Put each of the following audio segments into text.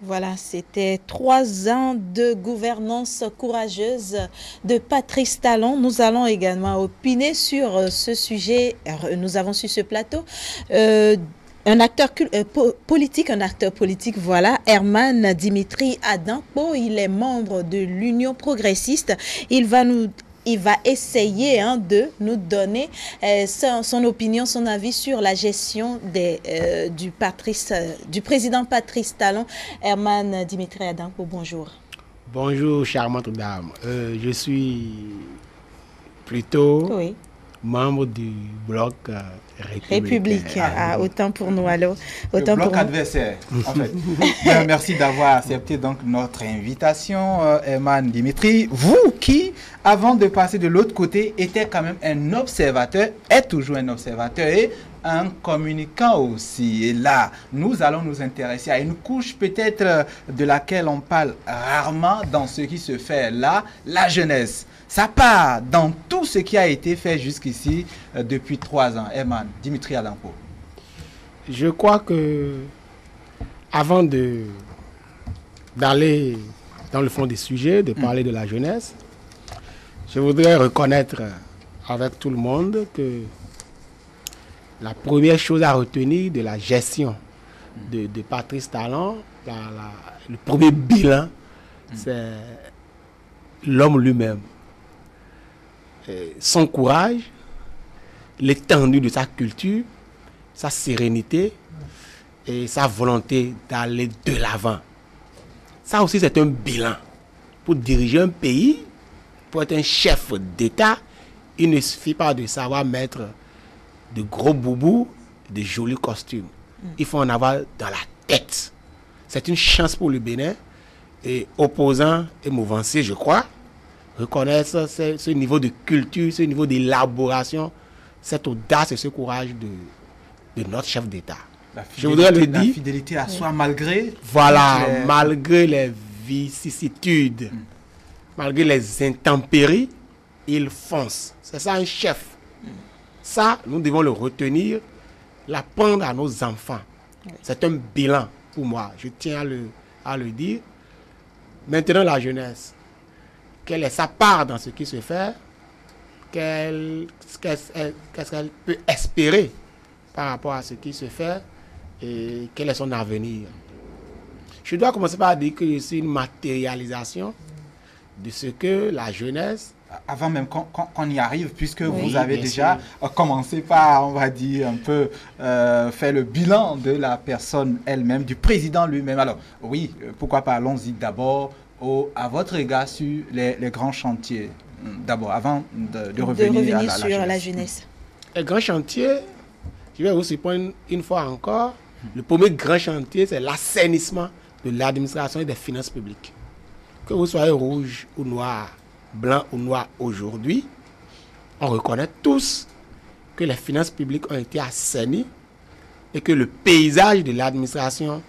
Voilà, c'était 3 ans de gouvernance courageuse de Patrice Talon. Nous allons également opiner sur ce sujet. Nous avons sur ce plateau un acteur politique, voilà, Herman Dimitri Adankpo. Il est membre de l'Union progressiste. Il va essayer de nous donner son opinion, son avis sur la gestion du président Patrice Talon. Herman Dimitri Adankpo, bonjour. Bonjour, charmante dame. Je suis plutôt membre du bloc républicain. Ah, autant pour nous, alors. Autant le bloc adversaire, en fait. Merci d'avoir accepté donc notre invitation, Herman Dimitri. Vous qui, avant de passer de l'autre côté, était quand même un observateur, est toujours un observateur et un communicant aussi. Et là, nous allons nous intéresser à une couche peut-être de laquelle on parle rarement dans ce qui se fait là, la jeunesse. Ça part dans tout ce qui a été fait jusqu'ici depuis 3 ans. Herman Dimitri Adankpo. Je crois que avant d'aller dans le fond des sujets, de parler de la jeunesse, je voudrais reconnaître avec tout le monde que la première chose à retenir de la gestion de Patrice Talon, le premier bilan, c'est l'homme lui-même. Son courage, l'étendue de sa culture, sa sérénité et sa volonté d'aller de l'avant. Ça aussi, c'est un bilan. Pour diriger un pays, pour être un chef d'État, il ne suffit pas de savoir mettre de gros boubous, de jolis costumes. Il faut en avoir dans la tête. C'est une chance pour le Bénin. Et opposants et mouvanciers, je crois, reconnaissent ce niveau de culture, ce niveau d'élaboration, cette audace et ce courage de notre chef d'État. Je voudrais le dire. La fidélité à soi malgré... Voilà, malgré les vicissitudes, malgré les intempéries, il fonce. C'est ça un chef. Ça, nous devons le retenir, l'apprendre à nos enfants. C'est un bilan pour moi, je tiens à le dire. Maintenant, la jeunesse, quelle est sa part dans ce qui se fait? Qu'est-ce qu'elle peut espérer par rapport à ce qui se fait et quel est son avenir? Je dois commencer par dire que je suis une matérialisation de ce que la jeunesse... Avant même qu'on y arrive, puisque vous avez déjà commencé par, on va dire, un peu faire le bilan de la personne elle-même, du président lui-même. Alors, oui, pourquoi pas, allons-y d'abord à votre égard sur les grands chantiers. D'abord, avant de revenir sur la jeunesse. Les grands chantiers, je vais vous surprendre une fois encore, le premier grand chantier, c'est l'assainissement de l'administration et des finances publiques. Que vous soyez rouge ou noir, blanc ou noir aujourd'hui, on reconnaît tous que les finances publiques ont été assainies et que le paysage de l'administration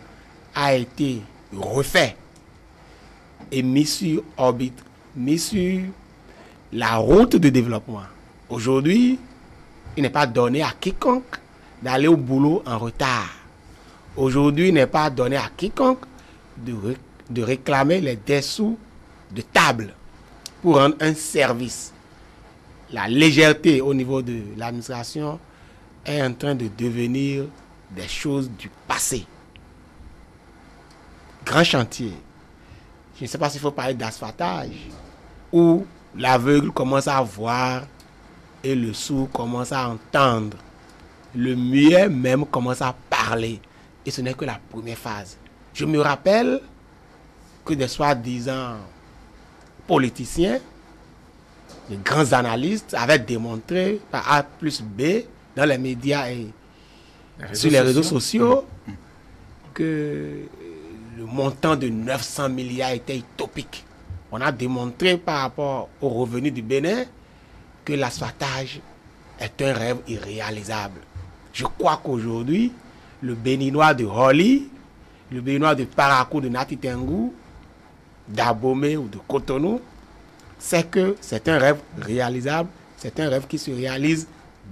a été refait et mis sur orbite, mis sur la route de développement. Aujourd'hui, il n'est pas donné à quiconque d'aller au boulot en retard. Aujourd'hui, il n'est pas donné à quiconque de réclamer les dessous de table pour rendre un service. La légèreté au niveau de l'administration est en train de devenir des choses du passé. Grand chantier. Je ne sais pas s'il faut parler d'asphaltage, où l'aveugle commence à voir et le sourd commence à entendre. Le muet même commence à parler. Et ce n'est que la première phase. Je me rappelle que des soi-disant politiciens, de grands analystes avaient démontré par A plus B dans les médias et sur les réseaux sociaux que le montant de 900 milliards était utopique. On a démontré par rapport aux revenus du Bénin que l'asphaltage est un rêve irréalisable. Je crois qu'aujourd'hui, le Béninois de Holi, le Béninois de Parakou, de Natitengu, d'Abomey ou de Cotonou, c'est que c'est un rêve réalisable, c'est un rêve qui se réalise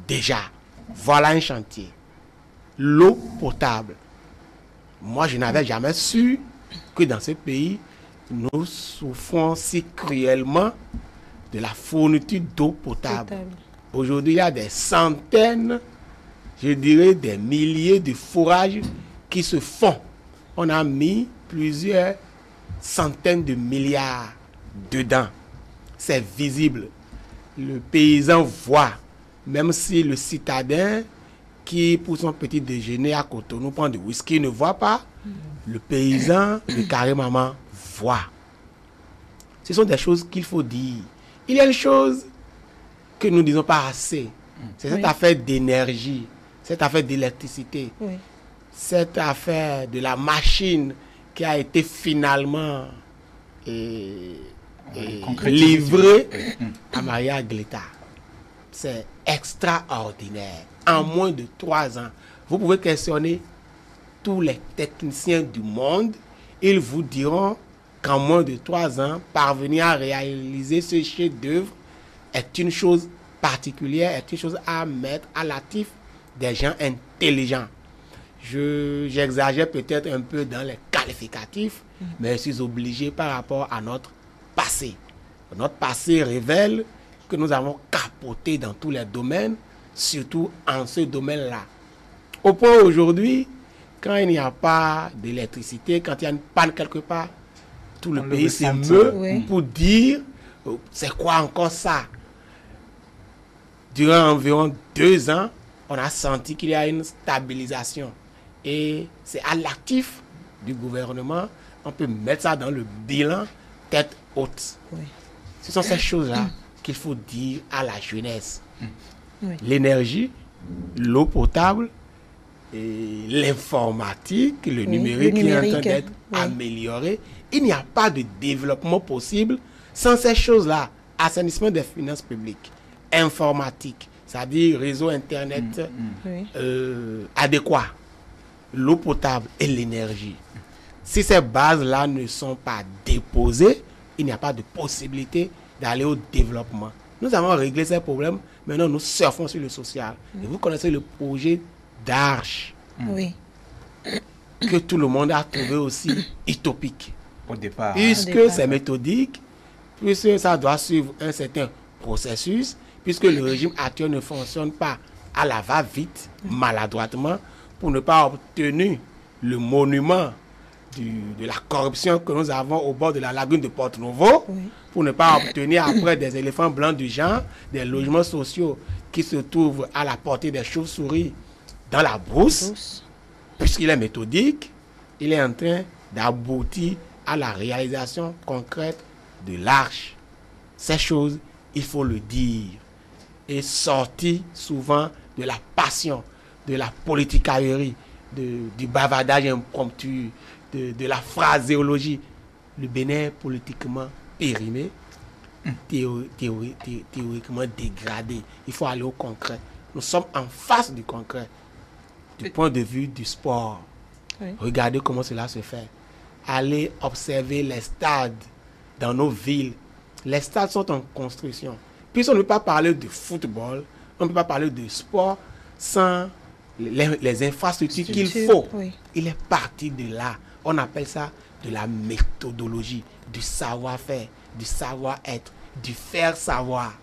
déjà. Voilà un chantier. L'eau potable. Moi, je n'avais jamais su que dans ce pays, nous souffrons si cruellement de la fourniture d'eau potable. Aujourd'hui, il y a des centaines, je dirais des milliers de forages qui se font. On a mis plusieurs centaines de milliards dedans. C'est visible. Le paysan voit, même si le citadin qui, pour son petit déjeuner à Cotonou, prend du whisky, ne voit pas, le paysan, le carré maman, voit. Ce sont des choses qu'il faut dire. Il y a une chose que nous ne disons pas assez. C'est cette affaire d'énergie, cette affaire d'électricité, cette affaire de la machine qui a été finalement livrée à Maria Gleta. C'est extraordinaire. En moins de 3 ans, vous pouvez questionner tous les techniciens du monde. Ils vous diront qu'en moins de 3 ans, parvenir à réaliser ce chef-d'œuvre est une chose particulière, est une chose à mettre à l'actif des gens intelligents. J'exagère peut-être un peu dans les qualificatifs, mais je suis obligé par rapport à notre passé. Notre passé révèle que nous avons capoté dans tous les domaines, surtout en ce domaine-là. Au point aujourd'hui, quand il n'y a pas d'électricité, quand il y a une panne quelque part, tout le pays s'émeut pour dire c'est quoi encore ça. Durant environ 2 ans, on a senti qu'il y a une stabilisation. Et c'est à l'actif du gouvernement, on peut mettre ça dans le bilan tête haute. Ce sont ces choses-là qu'il faut dire à la jeunesse. L'énergie, l'eau potable, et l'informatique, le numérique qui est en train d'être amélioré. Il n'y a pas de développement possible sans ces choses-là. Assainissement des finances publiques, informatique, c'est-à-dire réseau Internet adéquat, l'eau potable et l'énergie. Si ces bases-là ne sont pas déposées, il n'y a pas de possibilité d'aller au développement. Nous avons réglé ces problèmes, maintenant nous surfons sur le social. Et vous connaissez le projet d'Arche, que tout le monde a trouvé aussi utopique. Au départ. Puisque c'est méthodique, puisque ça doit suivre un certain processus, puisque le régime actuel ne fonctionne pas à la va-vite, maladroitement, pour ne pas obtenir le monument de la corruption que nous avons au bord de la lagune de Porto-Novo, pour ne pas obtenir après des éléphants blancs du genre, des logements sociaux qui se trouvent à la portée des chauves-souris dans la brousse, puisqu'il est méthodique, il est en train d'aboutir à la réalisation concrète de l'Arche. Ces choses, il faut le dire, et sortir souvent de la passion, de la politicaillerie, du bavardage impromptu, de la phraséologie. Le Bénin est politiquement périmé, théoriquement dégradé. Il faut aller au concret. Nous sommes en face du concret, du point de vue du sport. Regardez comment cela se fait. Allez observer les stades dans nos villes. Les stades sont en construction. Puisqu'on ne peut pas parler de football, on ne peut pas parler de sport sans les infrastructures qu'il faut. Il est parti de là. On appelle ça de la méthodologie, du savoir-faire, du savoir-être, du faire savoir.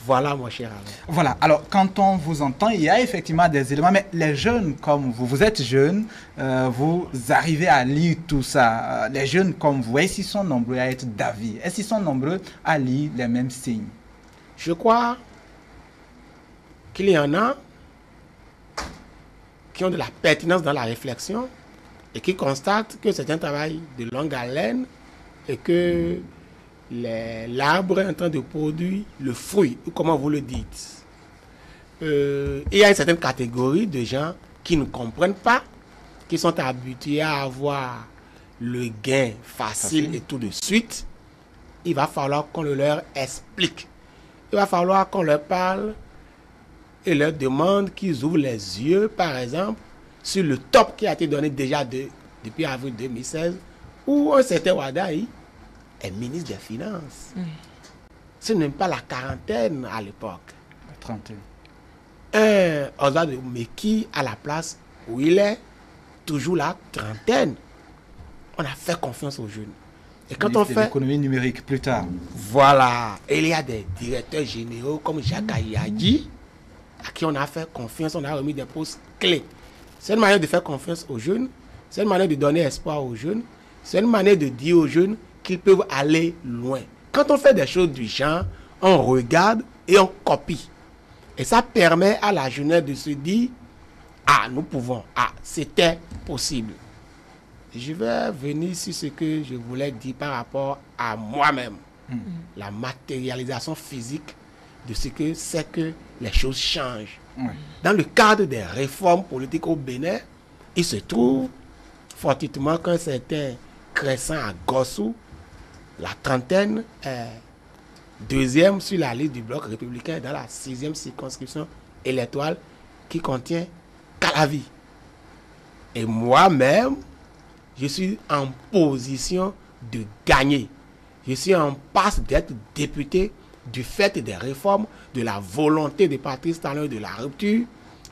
Voilà, mon cher ami. Voilà, alors quand on vous entend, il y a effectivement des éléments, mais les jeunes comme vous, vous êtes jeunes, vous arrivez à lire tout ça. Les jeunes comme vous, est-ce qu'ils sont nombreux à être d'avis? Est-ce qu'ils sont nombreux à lire les mêmes signes? Je crois qu'il y en a qui ont de la pertinence dans la réflexion et qui constatent que c'est un travail de longue haleine et que l'arbre est en train de produire le fruit, ou comment vous le dites. Il y a une certaine catégorie de gens qui ne comprennent pas, qui sont habitués à avoir le gain facile et tout de suite. Il va falloir qu'on le leur explique. Il va falloir qu'on leur parle et leur demande qu'ils ouvrent les yeux, par exemple, sur le top qui a été donné déjà depuis avril 2016, où un certain Wadaï est ministre des Finances. Ce n'est pas la quarantaine à l'époque. La trentaine. Un Oswald Meki à la place où il est, toujours la trentaine. on a fait confiance aux jeunes. Et quand on fait l'économie numérique plus tard. Voilà. Et il y a des directeurs généraux comme Jacques Ayadi à qui on a fait confiance, on a remis des postes clés. C'est une manière de faire confiance aux jeunes, c'est une manière de donner espoir aux jeunes, c'est une manière de dire aux jeunes qu'ils peuvent aller loin. Quand on fait des choses du genre, on regarde et on copie. Et ça permet à la jeunesse de se dire, ah, nous pouvons, ah, c'était possible. Je vais venir sur ce que je voulais dire par rapport à moi-même. La matérialisation physique de ce que c'est que les choses changent. Dans le cadre des réformes politiques au Bénin, il se trouve fortuitement qu'un certain Crescent à Gossou, la trentaine, est deuxième sur la liste du bloc républicain dans la 6e circonscription électorale qui contient Calavi. Et moi-même, je suis en position de gagner. Je suis en passe d'être député du fait des réformes, de la volonté de Patrice Talon de la rupture,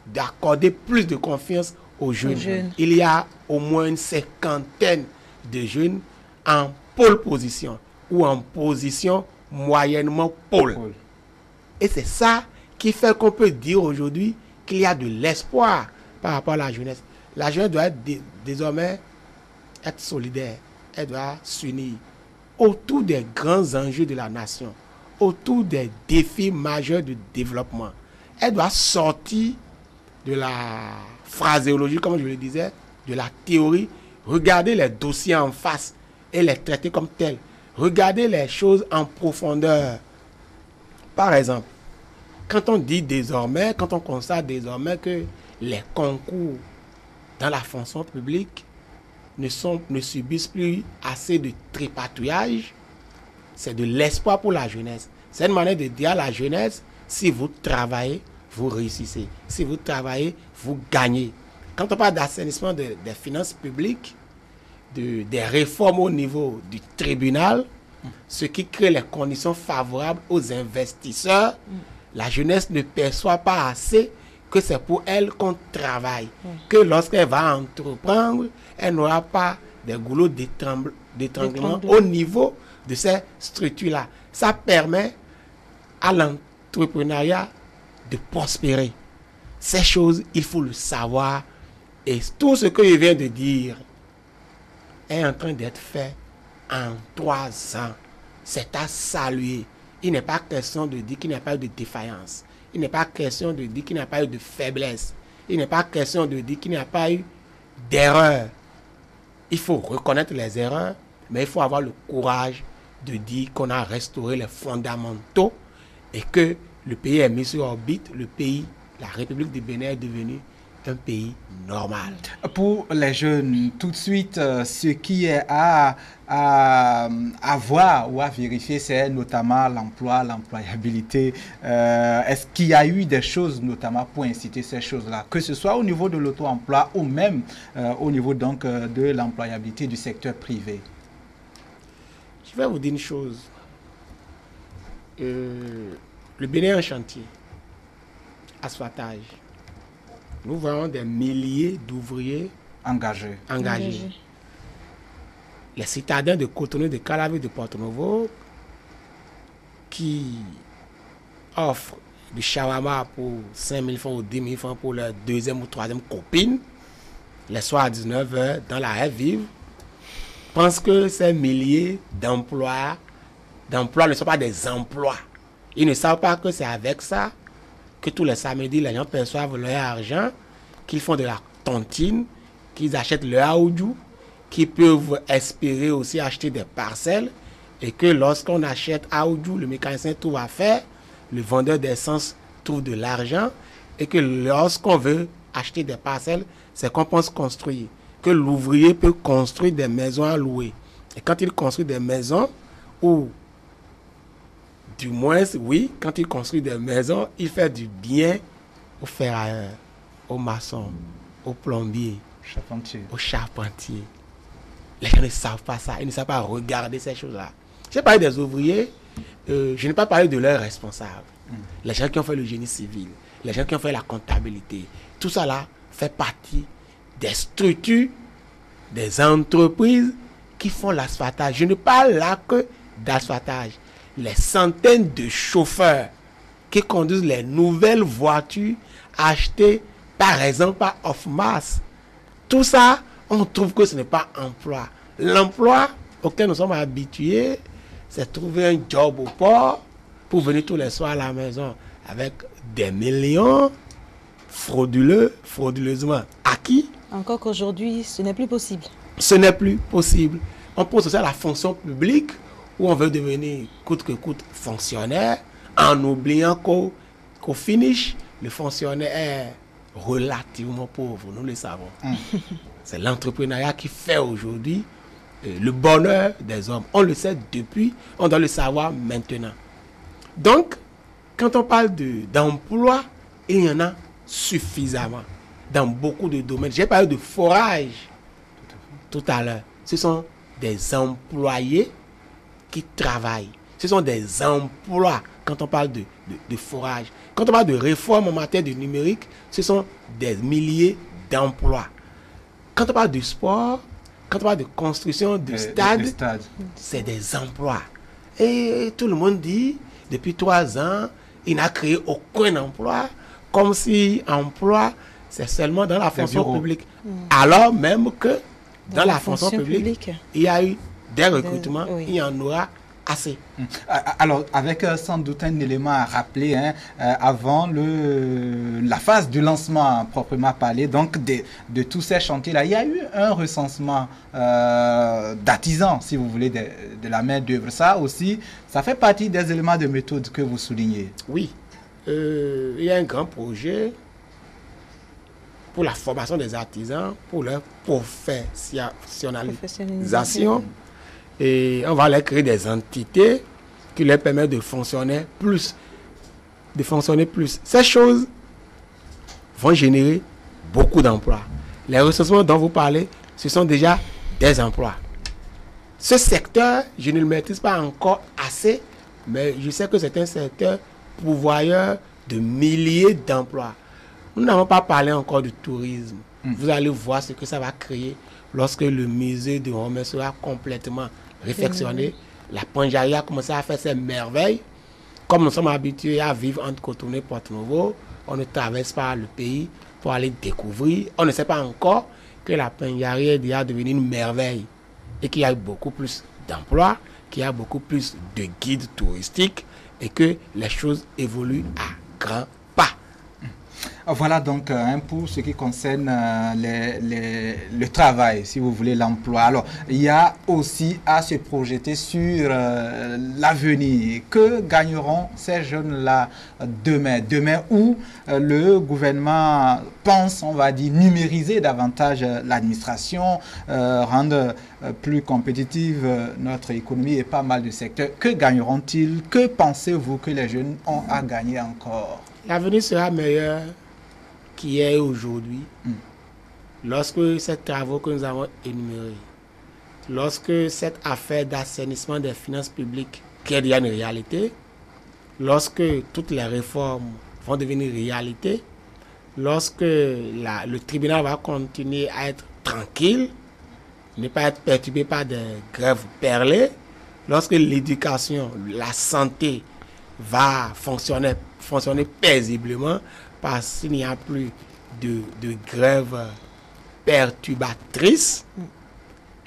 d'accorder plus de confiance aux jeunes. Il y a au moins une cinquantaine de jeunes en pole position ou en position moyennement pole. Et c'est ça qui fait qu'on peut dire aujourd'hui qu'il y a de l'espoir par rapport à la jeunesse. La jeunesse doit être désormais être solidaire, elle doit s'unir autour des grands enjeux de la nation, autour des défis majeurs de développement. Elle doit sortir de la phraséologie, comme je le disais, de la théorie, regarder les dossiers en face et les traiter comme tels. Regarder les choses en profondeur. Par exemple, quand on dit désormais, quand on constate désormais que les concours dans la fonction publique ne subissent plus assez de tripatouillage, c'est de l'espoir pour la jeunesse. C'est une manière de dire à la jeunesse, si vous travaillez, vous réussissez. Si vous travaillez, vous gagnez. Quand on parle d'assainissement des finances publiques, des réformes au niveau du tribunal, ce qui crée les conditions favorables aux investisseurs, la jeunesse ne perçoit pas assez que c'est pour elle qu'on travaille. Que lorsqu'elle va entreprendre, elle n'aura pas des goulots d'étranglement au niveau de ces structures-là. Ça permet à l'entrepreneuriat de prospérer. Ces choses, il faut le savoir. Et tout ce que je viens de dire est en train d'être fait en 3 ans. C'est à saluer. Il n'est pas question de dire qu'il n'y a pas eu de défaillance. Il n'est pas question de dire qu'il n'y a pas eu de faiblesse. Il n'est pas question de dire qu'il n'y a pas eu d'erreur. Il faut reconnaître les erreurs, mais il faut avoir le courage de dire qu'on a restauré les fondamentaux et que le pays est mis sur orbite. Le pays, la République du Bénin est devenue un pays normal. Pour les jeunes, tout de suite, ce qui est à voir ou à vérifier, c'est notamment l'emploi, l'employabilité. Est-ce qu'il y a eu des choses notamment pour inciter ces choses-là, que ce soit au niveau de l'auto-emploi ou même au niveau donc de l'employabilité du secteur privé? Je vais vous dire une chose. Le Bénin est un chantier, asphaltage. Nous voyons des milliers d'ouvriers engagés. Les citadins de Cotonou, de Calavi, de Porto-Novo, qui offrent du shawarma pour 5 000 francs ou 10 000 francs pour leur deuxième ou troisième copine, les soirs à 19h, dans la haie vive, pensent que ces milliers d'emplois ne sont pas des emplois. Ils ne savent pas que c'est avec ça que tous les samedis, les gens perçoivent leur argent, qu'ils font de la tontine, qu'ils achètent leur aoudjou, qu'ils peuvent espérer aussi acheter des parcelles, et que lorsqu'on achète aoudjou, le mécanicien trouve à faire, le vendeur d'essence trouve de l'argent, et que lorsqu'on veut acheter des parcelles, c'est qu'on pense construire. Que l'ouvrier peut construire des maisons à louer. Et quand il construit des maisons, ou du moins, oui, quand il construit des maisons, il fait du bien aux ferrailleurs, aux maçons, aux plombiers, aux charpentiers. Les gens ne savent pas ça, ils ne savent pas regarder ces choses-là. J'ai parlé des ouvriers, je n'ai pas parlé de leurs responsables. Les gens qui ont fait le génie civil, les gens qui ont fait la comptabilité, tout ça là fait partie des structures, des entreprises qui font l'asphaltage. Je ne parle là que d'asphaltage. Les centaines de chauffeurs qui conduisent les nouvelles voitures achetées, par exemple, par Off-Mass. Tout ça, on trouve que ce n'est pas emploi. L'emploi auquel nous sommes habitués, c'est trouver un job au port pour venir tous les soirs à la maison avec des millions frauduleusement acquis. Encore qu'aujourd'hui, ce n'est plus possible. Ce n'est plus possible. On pense aussi à la fonction publique où on veut devenir coûte que coûte fonctionnaire en oubliant qu'au finish, le fonctionnaire est relativement pauvre, nous le savons. C'est l'entrepreneuriat qui fait aujourd'hui le bonheur des hommes. On le sait depuis, on doit le savoir maintenant. Donc, quand on parle d'emploi, il y en a suffisamment dans beaucoup de domaines. J'ai parlé de forage tout à l'heure. Ce sont des employés qui travaillent. Ce sont des emplois quand on parle de forage. Quand on parle de réforme en matière de numérique, ce sont des milliers d'emplois. Quand on parle du sport, quand on parle de construction de stades, c'est des emplois. Et tout le monde dit, depuis 3 ans, il n'a créé aucun emploi, comme si emploi, c'est seulement dans la fonction publique. Alors même que dans la fonction publique, il y a eu des recrutements, il y en aura assez. Alors, avec sans doute un élément à rappeler, avant la phase du lancement proprement parlé, donc de tous ces chantiers-là, il y a eu un recensement d'artisans, si vous voulez, de la main d'œuvre. Ça aussi, ça fait partie des éléments de méthode que vous soulignez. Oui, il y a un grand projet pour la formation des artisans, pour leur professionnalisation. Et on va leur créer des entités qui leur permettent de fonctionner plus. Ces choses vont générer beaucoup d'emplois. Les recensements dont vous parlez, ce sont déjà des emplois. Ce secteur, je ne le maîtrise pas encore assez, mais je sais que c'est un secteur pourvoyeur de milliers d'emplois. Nous n'avons pas parlé encore du tourisme. Vous allez voir ce que ça va créer lorsque le musée de Rome sera complètement réfectionné. La Panjaria a commencé à faire ses merveilles. Comme nous sommes habitués à vivre entre Cotonou et Porto-Novo, on ne traverse pas le pays pour aller découvrir. On ne sait pas encore que la Panjaria est déjà devenue une merveille et qu'il y a beaucoup plus d'emplois, qu'il y a beaucoup plus de guides touristiques et que les choses évoluent à grands pas. Voilà donc pour ce qui concerne le travail, si vous voulez, l'emploi. Alors, il y a aussi à se projeter sur l'avenir. Que gagneront ces jeunes-là demain? Demain où le gouvernement pense, on va dire, numériser davantage l'administration, rendre plus compétitive notre économie et pas mal de secteurs. Que gagneront-ils? Que pensez-vous que les jeunes ont à gagner encore? L'avenir sera meilleur qu'il est aujourd'hui. Lorsque ces travaux que nous avons énumérés, lorsque cette affaire d'assainissement des finances publiques qui est déjà une réalité, lorsque toutes les réformes vont devenir réalité, lorsque le tribunal va continuer à être tranquille, ne pas être perturbé par des grèves perlées, lorsque l'éducation, la santé va fonctionner paisiblement parce qu'il n'y a plus de grève perturbatrice,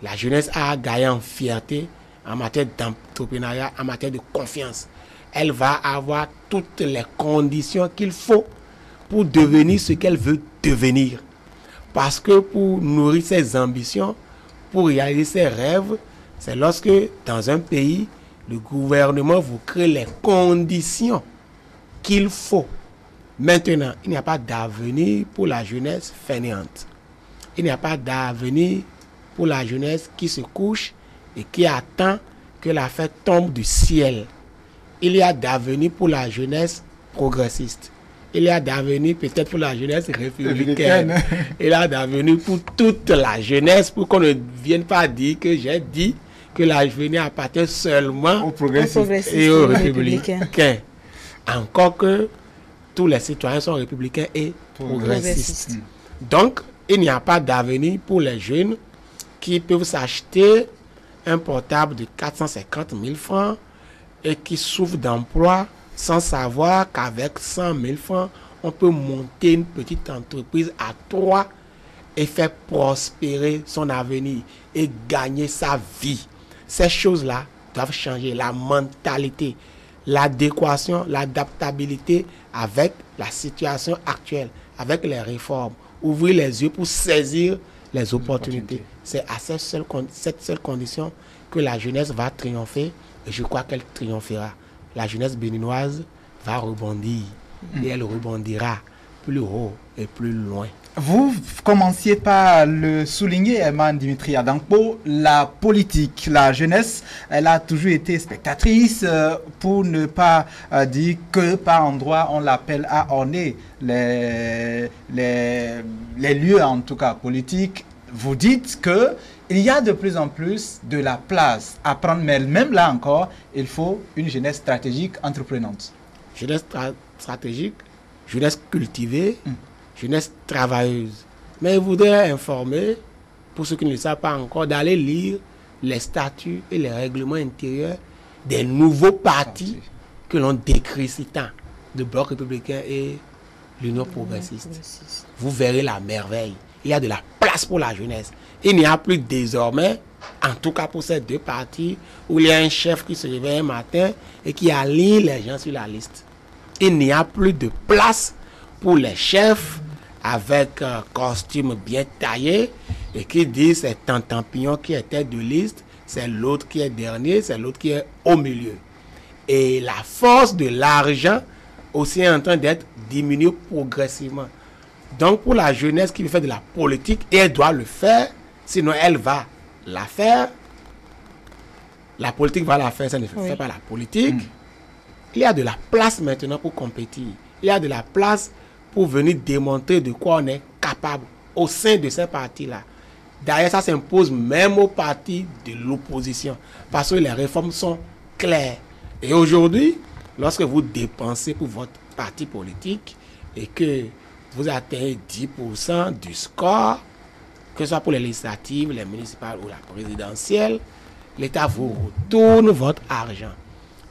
la jeunesse a gagné en fierté en matière d'entrepreneuriat, en matière de confiance. Elle va avoir toutes les conditions qu'il faut pour devenir ce qu'elle veut devenir. Parce que pour nourrir ses ambitions, pour réaliser ses rêves, c'est lorsque dans un pays, le gouvernement vous crée les conditions qu'il faut. Maintenant, il n'y a pas d'avenir pour la jeunesse fainéante. Il n'y a pas d'avenir pour la jeunesse qui se couche et qui attend que la fête tombe du ciel. Il y a d'avenir pour la jeunesse progressiste. Il y a d'avenir peut-être pour la jeunesse républicaine. Il y a d'avenir pour toute la jeunesse, pour qu'on ne vienne pas dire que j'ai dit que l'avenir appartient seulement aux progressistes et aux républicains. Encore que tous les citoyens sont républicains et progressistes. Donc, il n'y a pas d'avenir pour les jeunes qui peuvent s'acheter un portable de 450 000 francs et qui souffre d'emploi sans savoir qu'avec 100 000 francs, on peut monter une petite entreprise à 3 et faire prospérer son avenir et gagner sa vie. Ces choses-là doivent changer, la mentalité, l'adéquation, l'adaptabilité avec la situation actuelle, avec les réformes. Ouvrir les yeux pour saisir les opportunités. C'est à cette seule condition que la jeunesse va triompher et je crois qu'elle triomphera. La jeunesse béninoise va rebondir et elle rebondira plus haut et plus loin. Vous commenciez par le souligner, Herman Dimitri Adankpo, la politique, la jeunesse, elle a toujours été spectatrice, pour ne pas dire que par endroit on l'appelle à orner les lieux, en tout cas politiques. Vous dites que il y a de plus en plus de la place à prendre, mais même là encore, il faut une jeunesse stratégique entreprenante. Jeunesse stratégique, jeunesse cultivée, jeunesse travailleuse. Mais je voudrais informer, pour ceux qui ne le savent pas encore, d'aller lire les statuts et les règlements intérieurs des nouveaux partis que l'on décrit si tant, le Bloc républicain et l'Union progressiste. Vous verrez la merveille. Il y a de la place pour la jeunesse. Il n'y a plus désormais, en tout cas pour ces deux partis, où il y a un chef qui se réveille un matin et qui aligne les gens sur la liste. Il n'y a plus de place pour les chefs avec un costume bien taillé et qui disent c'est Tantampignon qui est tête de liste, c'est l'autre qui est dernier, c'est l'autre qui est au milieu. Et la force de l'argent aussi est en train d'être diminuée progressivement. Donc pour la jeunesse qui veut faire de la politique, et elle doit le faire, sinon elle va la faire. La politique va la faire, ça ne fait pas la politique. Il y a de la place maintenant pour compétir. Il y a de la place pour venir démontrer de quoi on est capable au sein de ces partis-là. D'ailleurs, ça s'impose même aux partis de l'opposition, parce que les réformes sont claires. Et aujourd'hui, lorsque vous dépensez pour votre parti politique et que vous atteignez 10% du score, que ce soit pour les législatives, les municipales ou la présidentielle, l'État vous retourne votre argent.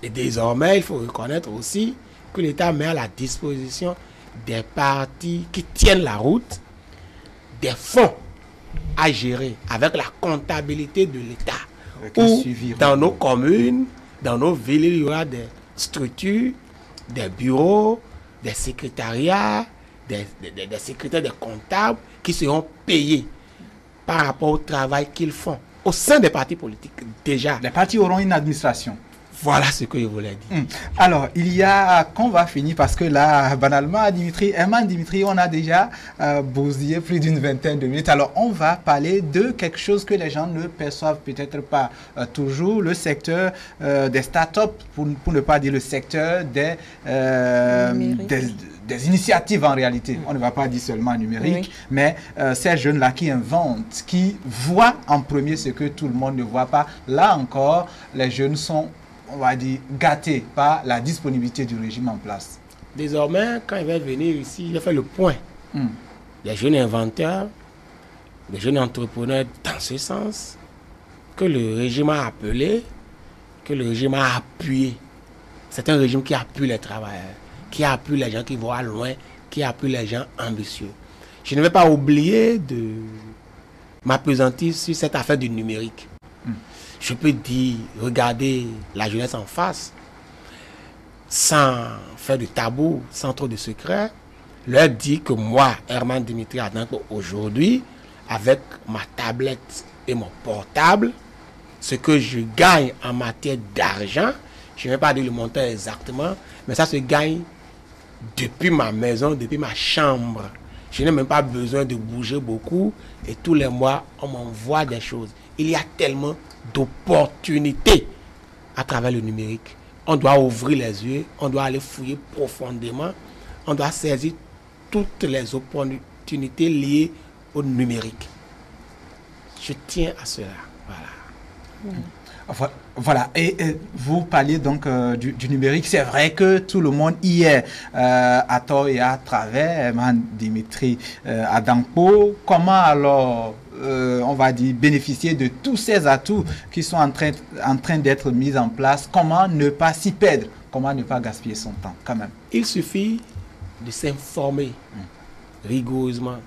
Et désormais, il faut reconnaître aussi que l'État met à la disposition des partis qui tiennent la route, des fonds à gérer avec la comptabilité de l'État. Où dans nos communes, dans nos villes, il y aura des structures, des bureaux, des secrétariats, des secrétaires, des comptables qui seront payés par rapport au travail qu'ils font au sein des partis politiques déjà. Les partis auront une administration. Voilà ce que je voulais dire. Alors, il y a, qu'on va finir parce que là, banalement, Herman Dimitri, on a déjà bousillé plus d'une vingtaine de minutes. Alors, on va parler de quelque chose que les gens ne perçoivent peut-être pas toujours, le secteur des startups, pour ne pas dire le secteur des initiatives en réalité. On ne va pas dire seulement numérique, mais ces jeunes-là qui inventent, qui voient en premier ce que tout le monde ne voit pas. Là encore, les jeunes sont, on va dire, gâtés par la disponibilité du régime en place. Désormais, quand il va venir ici, il va faire le point. Les jeunes inventeurs, les jeunes entrepreneurs dans ce sens, que le régime a appelé, que le régime a appuyé. C'est un régime qui appuie les travailleurs, qui appuie les gens qui voient loin, qui appuie les gens ambitieux. Je ne vais pas oublier de m'appesantir sur cette affaire du numérique. Je peux dire, regardez la jeunesse en face, sans faire de tabou, sans trop de secrets, leur dire que moi, Herman Dimitri Adankpo, aujourd'hui, avec ma tablette et mon portable, ce que je gagne en matière d'argent, je ne vais pas dire le montant exactement, mais ça se gagne depuis ma maison, depuis ma chambre. Je n'ai même pas besoin de bouger beaucoup et tous les mois, on m'envoie des choses. Il y a tellement d'opportunités à travers le numérique. On doit ouvrir les yeux, on doit aller fouiller profondément, on doit saisir toutes les opportunités liées au numérique. Je tiens à cela. Voilà. Voilà, et vous parliez donc du numérique. C'est vrai que tout le monde y est à tort et à travers. Herman Dimitri Adankpo, comment alors on va dire, bénéficier de tous ces atouts qui sont en train d'être mis en place, comment ne pas s'y perdre? Comment ne pas gaspiller son temps quand même? Il suffit de s'informer rigoureusement,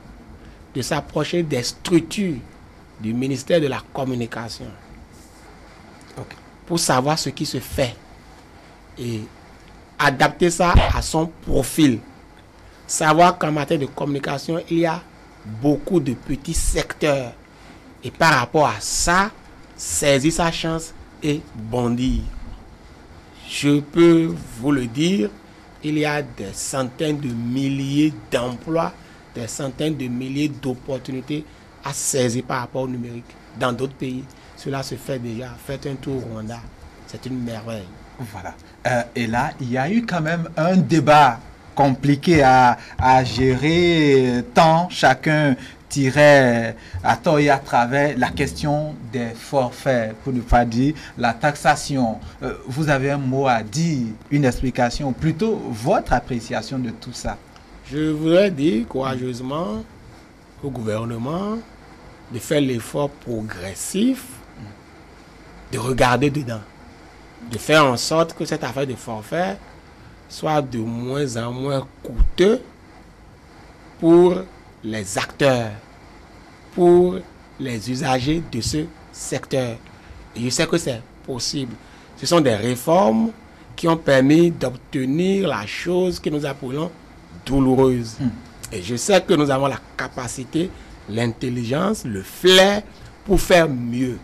de s'approcher des structures du ministère de la Communication pour savoir ce qui se fait et adapter ça à son profil. Savoir qu'en matière de communication, il y a beaucoup de petits secteurs. Et par rapport à ça, saisir sa chance et bondir. Je peux vous le dire, il y a des centaines de milliers d'emplois, des centaines de milliers d'opportunités à saisir par rapport au numérique. Dans d'autres pays, cela se fait déjà. Faites un tour au Rwanda. C'est une merveille. Voilà. Et là, il y a eu quand même un débat compliqué à gérer, tant chacun tirait à tort et à travers la question des forfaits, pour ne pas dire la taxation. Vous avez un mot à dire, une explication, plutôt votre appréciation de tout ça? Je voudrais dire courageusement au gouvernement de faire l'effort progressif de regarder dedans, de faire en sorte que cette affaire de forfait soit de moins en moins coûteux pour les acteurs, pour les usagers de ce secteur. Et je sais que c'est possible. Ce sont des réformes qui ont permis d'obtenir la chose que nous appelons douloureuse. Et je sais que nous avons la capacité, l'intelligence, le flair pour faire mieux.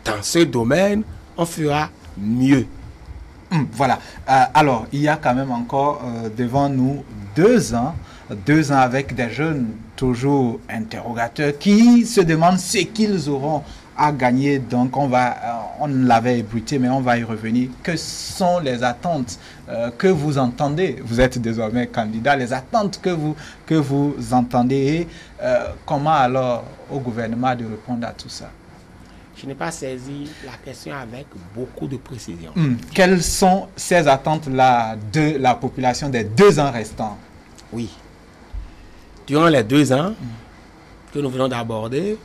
Dans ce domaine, on fera mieux. Voilà. Alors, il y a quand même encore devant nous 2 ans avec des jeunes toujours interrogateurs qui se demandent ce qu'ils auront à gagner. Donc, on l'avait ébruité, mais on va y revenir. Que sont les attentes que vous entendez? Vous êtes désormais candidat. Les attentes que vous entendez et comment alors au gouvernement de répondre à tout ça? Je n'ai pas saisi la question avec beaucoup de précision. Quelles sont ces attentes-là de la population des 2 ans restants? Oui. Durant les 2 ans que nous venons d'aborder,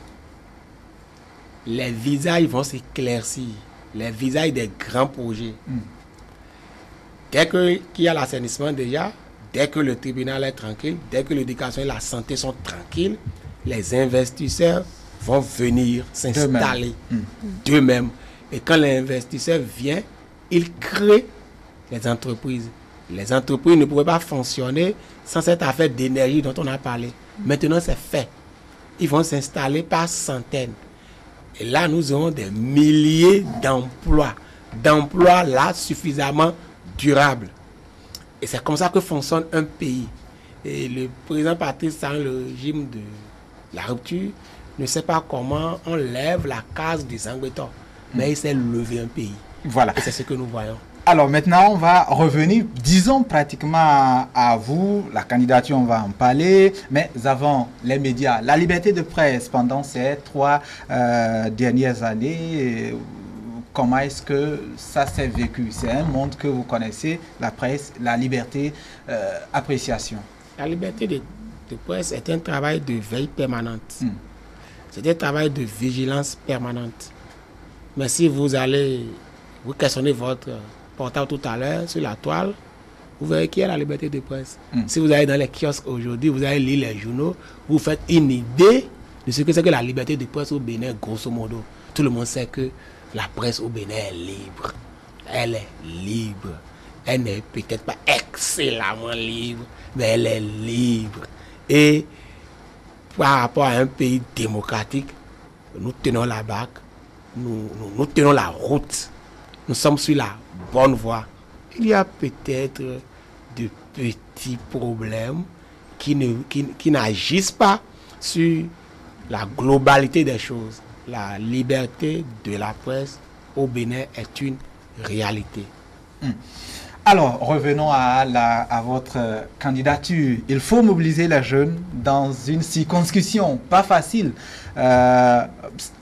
les visages vont s'éclaircir. Les visages des grands projets. Dès qu'il y a l'assainissement déjà, dès que le tribunal est tranquille, dès que l'éducation et la santé sont tranquilles, les investisseurs vont venir s'installer d'eux-mêmes. Et quand l'investisseur vient, il crée les entreprises. Les entreprises ne pouvaient pas fonctionner sans cette affaire d'énergie dont on a parlé. Maintenant, c'est fait. Ils vont s'installer par centaines. Et là, nous aurons des milliers d'emplois. D'emplois là suffisamment durables. Et c'est comme ça que fonctionne un pays. Et le président Patrice Talon, le régime de la rupture, ne sait pas comment on lève la case des Angleterres. Mais il sait lever un pays. Voilà. Et c'est ce que nous voyons. Alors maintenant, on va revenir, disons pratiquement à vous, la candidature, on va en parler, mais avant les médias, la liberté de presse pendant ces 3 dernières années, comment est-ce que ça s'est vécu? C'est un monde que vous connaissez, la presse, la liberté, appréciation. La liberté de presse est un travail de veille permanente. C'est un travail de vigilance permanente. Mais si vous questionnez votre portable tout à l'heure sur la toile, vous verrez qu'il y a la liberté de presse. Si vous allez dans les kiosques aujourd'hui, vous allez lire les journaux, vous faites une idée de ce que c'est que la liberté de presse au Bénin, grosso modo. Tout le monde sait que la presse au Bénin est libre. Elle est libre. Elle n'est peut-être pas excellemment libre, mais elle est libre. Et par rapport à un pays démocratique, nous tenons la barque, nous tenons la route. Nous sommes sur la bonne voie. Il y a peut-être de petits problèmes qui n'agissent pas sur la globalité des choses. La liberté de la presse au Bénin est une réalité. Alors, revenons à votre candidature. Il faut mobiliser les jeunes dans une circonscription pas facile.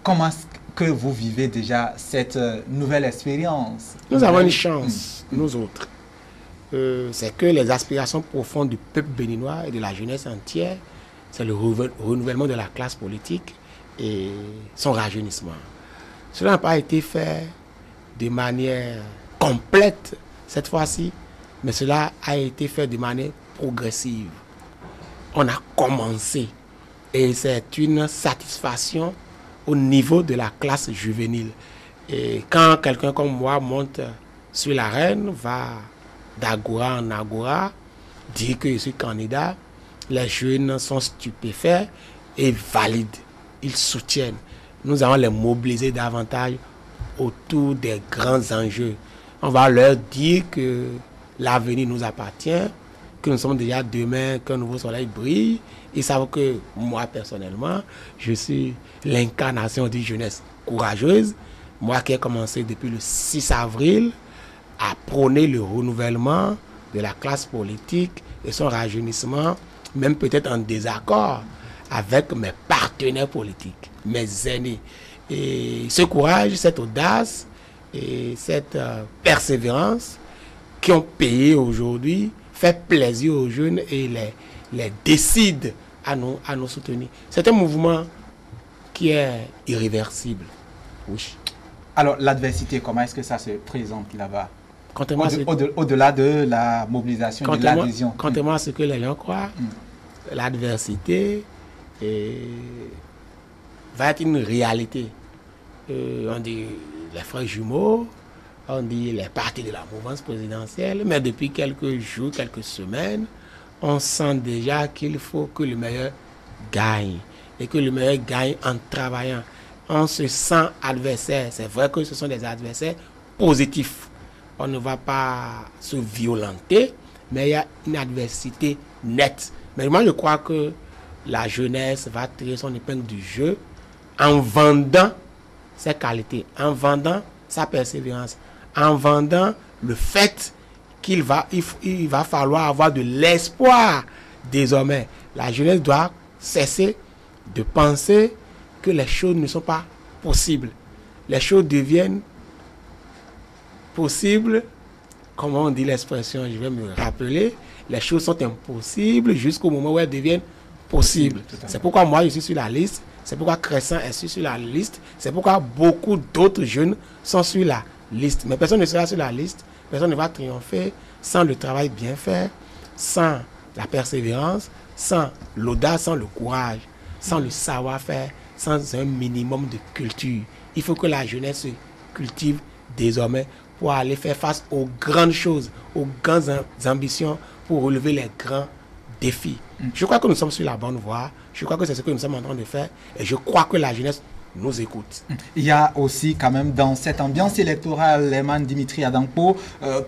Comment que vous vivez déjà cette nouvelle expérience? Nous avons une chance, nous autres. C'est que les aspirations profondes du peuple béninois et de la jeunesse entière, c'est le renouvellement de la classe politique et son rajeunissement. Cela n'a pas été fait de manière complète cette fois-ci, mais cela a été fait de manière progressive. On a commencé et c'est une satisfaction au niveau de la classe juvénile. Et quand quelqu'un comme moi monte sur l'arène, va d'agora en agora, dit que je suis candidat, les jeunes sont stupéfaits et valident. Ils soutiennent. Nous allons les mobiliser davantage autour des grands enjeux. On va leur dire que l'avenir nous appartient, que nous sommes déjà demain, qu'un nouveau soleil brille. Ils savent que moi, personnellement, je suis l'incarnation d'une jeunesse courageuse. Moi qui ai commencé depuis le 6 avril à prôner le renouvellement de la classe politique et son rajeunissement, même peut-être en désaccord avec mes partenaires politiques, mes aînés. Et ce courage, cette audace et cette persévérance qui ont payé aujourd'hui fait plaisir aux jeunes et les décident à nous soutenir. C'est un mouvement qui est irréversible. Oui. Alors, l'adversité, comment est-ce que ça se présente là-bas? Au-delà de la mobilisation, de l'adhésion. Contrairement à ce que les gens croient, l'adversité va être une réalité. On dit les frères jumeaux, on dit les partis de la mouvance présidentielle, mais depuis quelques jours, quelques semaines, on sent déjà qu'il faut que le meilleur gagne. Et que le meilleur gagne en travaillant. On se sent adversaire. C'est vrai que ce sont des adversaires positifs. On ne va pas se violenter, mais il y a une adversité nette. Mais moi, je crois que la jeunesse va tirer son épingle du jeu en vendant ses qualités, en vendant sa persévérance, en vendant le fait qu'il va falloir avoir de l'espoir désormais. La jeunesse doit cesser de penser que les choses ne sont pas possibles. Les choses deviennent possibles, comment on dit l'expression, je vais me rappeler, les choses sont impossibles jusqu'au moment où elles deviennent possibles. C'est pourquoi moi je suis sur la liste, c'est pourquoi Crescent est sur la liste, c'est pourquoi beaucoup d'autres jeunes sont sur la liste. Mais personne ne sera sur la liste, personne ne va triompher sans le travail bien fait, sans la persévérance, sans l'audace, sans le courage, sans le savoir-faire, sans un minimum de culture. Il faut que la jeunesse se cultive désormais pour aller faire face aux grandes choses, aux grandes ambitions, pour relever les grands défis. Je crois que nous sommes sur la bonne voie. Je crois que c'est ce que nous sommes en train de faire. Et je crois que la jeunesse nous écoute. Il y a aussi quand même dans cette ambiance électorale, Eman Dimitri Adankpo,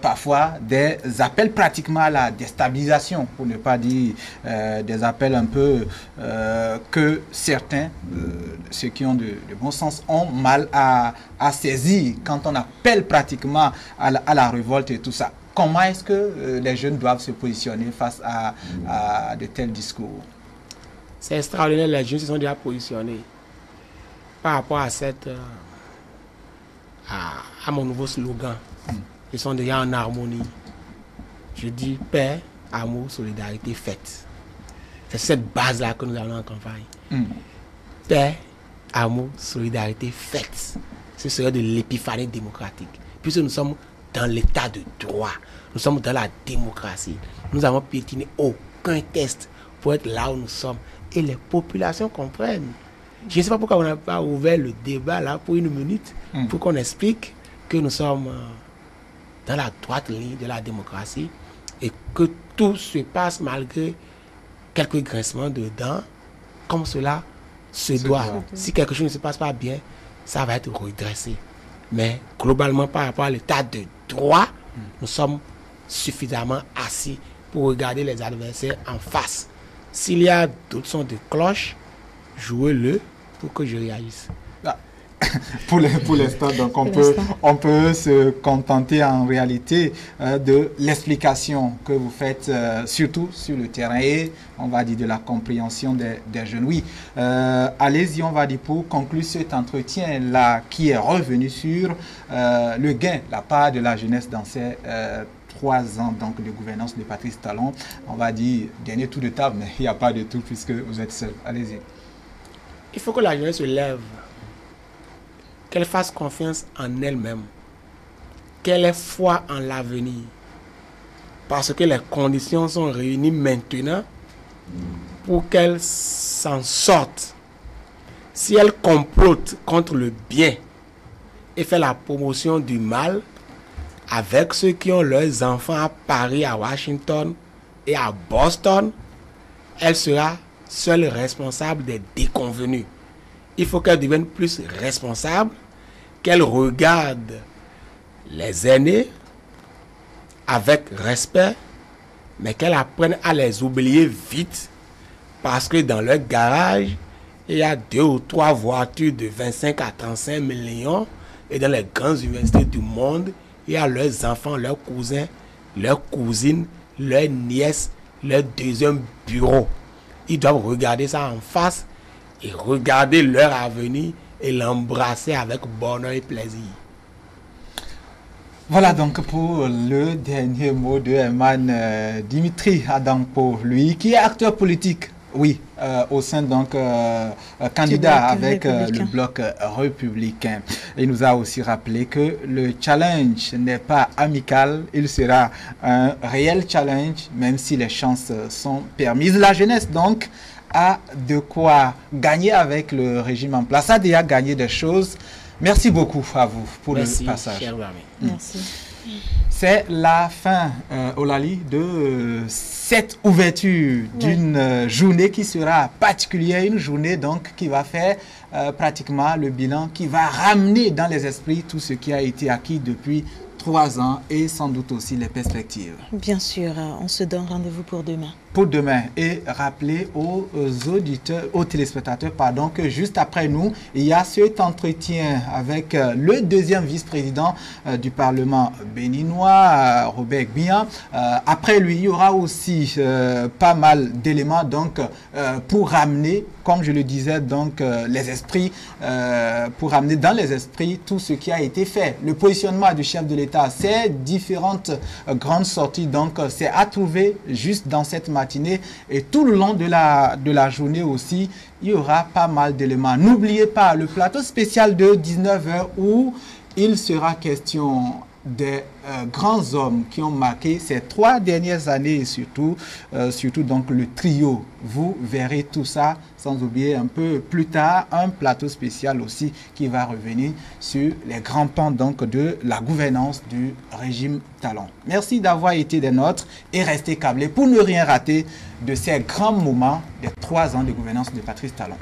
parfois des appels pratiquement à la déstabilisation, pour ne pas dire des appels un peu que certains, ceux qui ont de bon sens, ont mal à saisir quand on appelle pratiquement à la révolte et tout ça. Comment est-ce que les jeunes doivent se positionner face à de tels discours? C'est extraordinaire, les jeunes se sont déjà positionnés par rapport à à mon nouveau slogan. Ils sont déjà en harmonie. Je dis paix, amour, solidarité, fête. C'est cette base-là que nous allons en campagne. Paix, amour, solidarité, fête. Ce serait de l'épiphanie démocratique. Puisque nous sommes dans l'état de droit, nous sommes dans la démocratie. Nous avons piétiné aucun test pour être là où nous sommes. Et les populations comprennent. Je ne sais pas pourquoi on n'a pas ouvert le débat là pour une minute, pour qu'on explique que nous sommes dans la droite ligne de la démocratie et que tout se passe malgré quelques grincements de dents, comme cela se doit. Si quelque chose ne se passe pas bien, ça va être redressé. Mais globalement, par rapport à l'état de droit, nous sommes suffisamment assis pour regarder les adversaires en face. S'il y a d'autres sons de cloche, jouez-le pour que je réagisse. Pour l'instant, donc on peut se contenter en réalité de l'explication que vous faites, surtout sur le terrain, et on va dire de la compréhension des jeunes. Oui, allez-y, on va dire pour conclure cet entretien-là qui est revenu sur le gain, la part de la jeunesse dans ces 3 ans donc, de gouvernance de Patrice Talon. On va dire dernier tour de table, mais il n'y a pas de tout puisque vous êtes seul. Allez-y. Il faut que la jeunesse se lève, qu'elle fasse confiance en elle-même, qu'elle ait foi en l'avenir. Parce que les conditions sont réunies maintenant pour qu'elle s'en sorte. Si elle complote contre le bien et fait la promotion du mal avec ceux qui ont leurs enfants à Paris, à Washington et à Boston, elle sera seule responsable des déconvenus. Il faut qu'elle devienne plus responsable, qu'elle regarde les aînés avec respect, mais qu'elle apprenne à les oublier vite, parce que dans leur garage, il y a 2 ou 3 voitures de 25 à 35 millions, et dans les grandes universités du monde, il y a leurs enfants, leurs cousins, leurs cousines, leurs nièces, leur deuxième bureau. Ils doivent regarder ça en face et regarder leur avenir et l'embrasser avec bonheur et plaisir. Voilà donc pour le dernier mot de Herman Dimitri Adampo, lui qui est acteur politique, oui, au sein donc candidat avec le bloc républicain. Il nous a aussi rappelé que le challenge n'est pas amical, il sera un réel challenge, même si les chances sont permises. La jeunesse donc a de quoi gagner avec le régime en place, a déjà gagné des choses. Merci beaucoup à vous pour le passage. Merci. C'est la fin, Olali, de cette ouverture d'une journée qui sera particulière, une journée donc qui va faire pratiquement le bilan, qui va ramener dans les esprits tout ce qui a été acquis depuis 3 ans et sans doute aussi les perspectives. Bien sûr, on se donne rendez-vous pour demain. Pour demain, et rappeler aux auditeurs, aux téléspectateurs, pardon, que juste après nous, il y a cet entretien avec le deuxième vice-président du Parlement béninois, Robert Gbia. Après lui, il y aura aussi pas mal d'éléments donc pour ramener, comme je le disais, donc les esprits, pour ramener dans les esprits tout ce qui a été fait. Le positionnement du chef de l'État, ces différentes grandes sorties, donc c'est à trouver juste dans cette matinée. Et tout le long de la journée aussi, il y aura pas mal d'éléments. N'oubliez pas le plateau spécial de 19h où il sera question des grands hommes qui ont marqué ces 3 dernières années et surtout donc le trio. Vous verrez tout ça, sans oublier un peu plus tard un plateau spécial aussi qui va revenir sur les grands pans donc de la gouvernance du régime Talon. Merci d'avoir été des nôtres et restez câblés pour ne rien rater de ces grands moments des 3 ans de gouvernance de Patrice Talon.